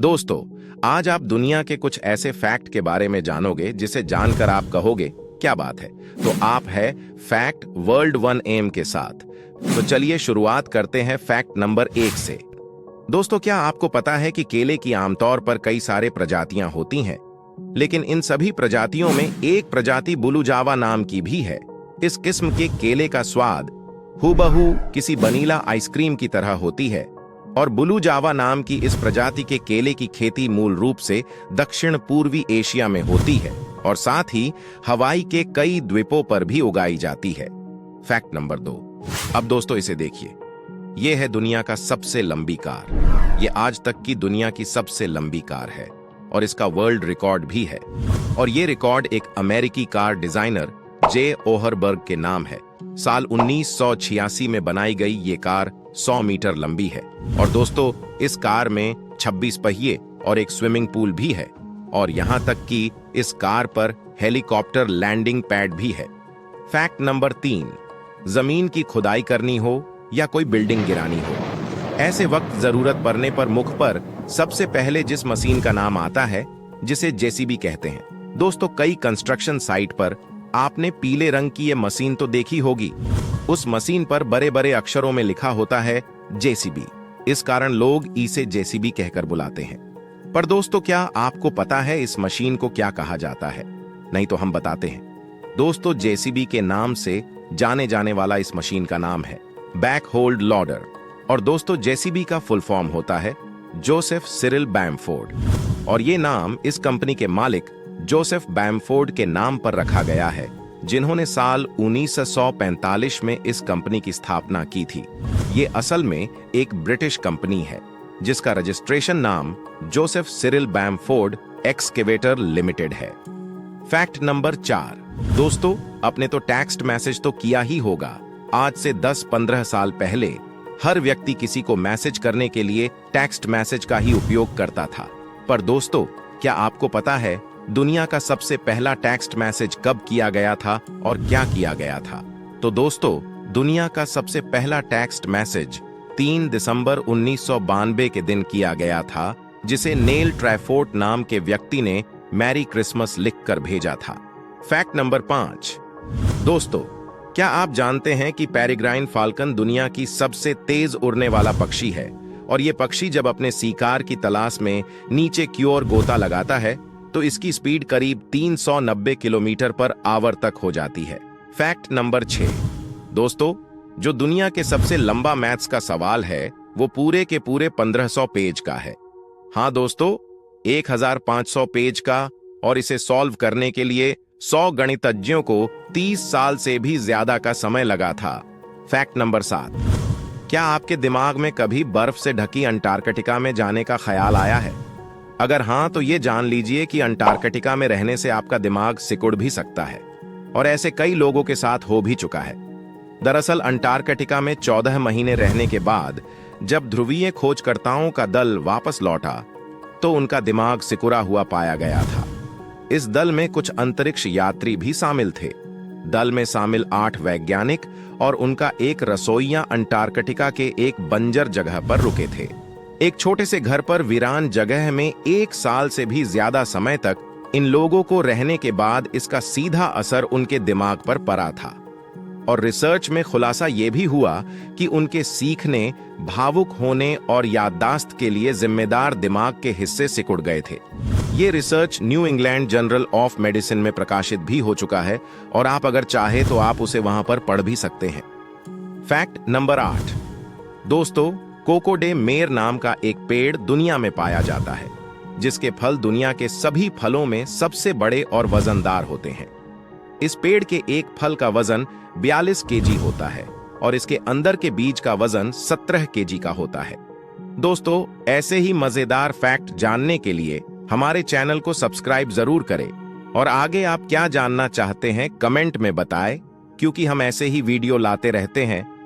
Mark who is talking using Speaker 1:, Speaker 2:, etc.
Speaker 1: दोस्तों, आज आप दुनिया के कुछ ऐसे फैक्ट के बारे में जानोगे जिसे जानकर आप कहोगे क्या बात है। तो आप है फैक्ट वर्ल्ड 1 AM के साथ। तो चलिए शुरुआत करते हैं फैक्ट नंबर 1 से। दोस्तों, क्या आपको पता है कि केले की आमतौर पर कई सारे प्रजातियां होती हैं, लेकिन इन सभी प्रजातियों में एक प्रजाति बुलू जावा नाम की भी है। इस किस्म के केले का स्वाद हूबहू किसी वनीला आइसक्रीम की तरह होती है और बुलू जावा नाम की इस प्रजाति के केले की खेती मूल रूप से दक्षिण पूर्वी एशिया में होती है और साथ ही हवाई के कई द्वीपों पर भी उगाई जाती है। Fact number 2। अब दोस्तों इसे देखिए, यह है दुनिया का सबसे लंबी कार। यह आज तक की दुनिया की सबसे लंबी कार है और इसका वर्ल्ड रिकॉर्ड भी है। और यह रिकॉर्ड एक अमेरिकी कार डिजाइनर जे ओहरबर्ग के नाम है। साल 1986 में बनाई गई ये कार 100 मीटर लंबी है। और दोस्तों, इस कार में 26 पहिए और एक स्विमिंग पूल भी है और यहां तक कि इस कार पर हेलीकॉप्टर लैंडिंग पैड भी है। Fact number 3। जमीन की खुदाई करनी हो या कोई बिल्डिंग गिरानी हो, ऐसे वक्त जरूरत पड़ने पर मुख पर सबसे पहले जिस मशीन का नाम आता है, जिसे जेसीबी कहते हैं। दोस्तों, कई कंस्ट्रक्शन साइट पर आपने पीले रंग की ये मशीन तो देखी होगी। उस मशीन पर बड़े बड़े अक्षरों में लिखा होता है जेसीबी। इस कारण लोग इसे जेसीबी कहकर बुलाते हैं। पर दोस्तों, क्या आपको पता है इस मशीन को क्या कहा जाता है? नहीं तो हम बताते हैं। दोस्तों, जेसीबी के नाम से जाने जाने वाला इस मशीन का नाम है बैक होल्ड लोडर। और दोस्तों, जेसीबी का फुल फॉर्म होता है जोसेफ सिरिल बैमफोर्ड और ये नाम इस कंपनी के मालिक जोसेफ बैमफोर्ड के नाम पर रखा गया है, जिन्होंने साल 1945 में इस कंपनी की स्थापना की थी। ये असल में एक ब्रिटिश कंपनी है जिसका रजिस्ट्रेशन नाम Joseph Cyril Bamford excavator limited है। Fact number 4। दोस्तों, आपने तो टेक्स्ट मैसेज तो किया ही होगा। आज से 10-15 साल पहले हर व्यक्ति किसी को मैसेज करने के लिए टेक्स्ट मैसेज का ही उपयोग करता था। पर दोस्तों, क्या आपको पता है दुनिया का सबसे पहला टेक्स्ट मैसेज कब किया गया था और क्या किया गया था? तो दोस्तों, दुनिया का सबसे पहला टेक्स्ट मैसेज 3 दिसंबर 1992 के दिन किया गया था, जिसे नेल ट्रैफोर्ड नाम के व्यक्ति ने मैरी क्रिसमस लिखकर भेजा था। Fact number 5। दोस्तों, क्या आप जानते हैं कि पेरिग्राइन फाल्कन दुनिया की सबसे तेज उड़ने वाला पक्षी है और यह पक्षी जब अपने शिकार की तलाश में नीचे की ओर गोता लगाता है तो इसकी स्पीड करीब 390 किलोमीटर पर आवर तक हो जाती है। Fact number 6। दोस्तों, जो दुनिया के सबसे लंबा मैथ्स का सवाल है वो पूरे के पूरे 1500 पेज का है। हाँ दोस्तों, 1500 पेज का, और इसे सॉल्व करने के लिए 100 गणितज्ञों को 30 साल से भी ज्यादा का समय लगा था। Fact number 7। क्या आपके दिमाग में कभी बर्फ से ढकी अंटार्कटिका में जाने का ख्याल आया है? अगर हाँ, तो ये जान लीजिए कि अंटार्कटिका में रहने से आपका दिमाग सिकुड़ भी सकता है और ऐसे कई लोगों के साथ हो भी चुका है। दरअसल अंटार्कटिका में 14 महीने रहने के बाद जब ध्रुवीय खोजकर्ताओं का दल वापस लौटा तो उनका दिमाग सिकुड़ा हुआ पाया गया था। इस दल में कुछ अंतरिक्ष यात्री भी शामिल थे। दल में शामिल 8 वैज्ञानिक और उनका एक रसोइया अंटार्कटिका के एक बंजर जगह पर रुके थे। एक छोटे से घर पर वीरान जगह में 1 साल से भी ज्यादा समय तक इन लोगों को रहने के बाद इसका सीधा असर उनके दिमाग पर पड़ा था। और रिसर्च में खुलासा यह भी हुआ कि उनके सीखने, भावुक होने और याददाश्त के लिए जिम्मेदार दिमाग के हिस्से सिकुड़ गए थे। ये research new England journal of medicine में प्रकाशित भी हो चुका है और आप अगर चाहे तो आप उसे वहां पर पढ़ भी सकते हैं। Fact number 8। दोस्तों, कोकोडे मेर नाम का एक पेड़ दुनिया में पाया जाता है, जिसके फल दुनिया के सभी फलों में सबसे बड़े और वजनदार होते हैं। इस पेड़ के एक फल का वजन 42 केजी होता है और इसके अंदर के बीज का वजन 17 केजी का होता है। दोस्तों, ऐसे ही मजेदार फैक्ट जानने के लिए हमारे चैनल को सब्सक्राइब जरूर करें और आगे आप क्या जानना चाहते हैं कमेंट में बताएं, क्योंकि हम ऐसे ही वीडियो लाते रहते हैं।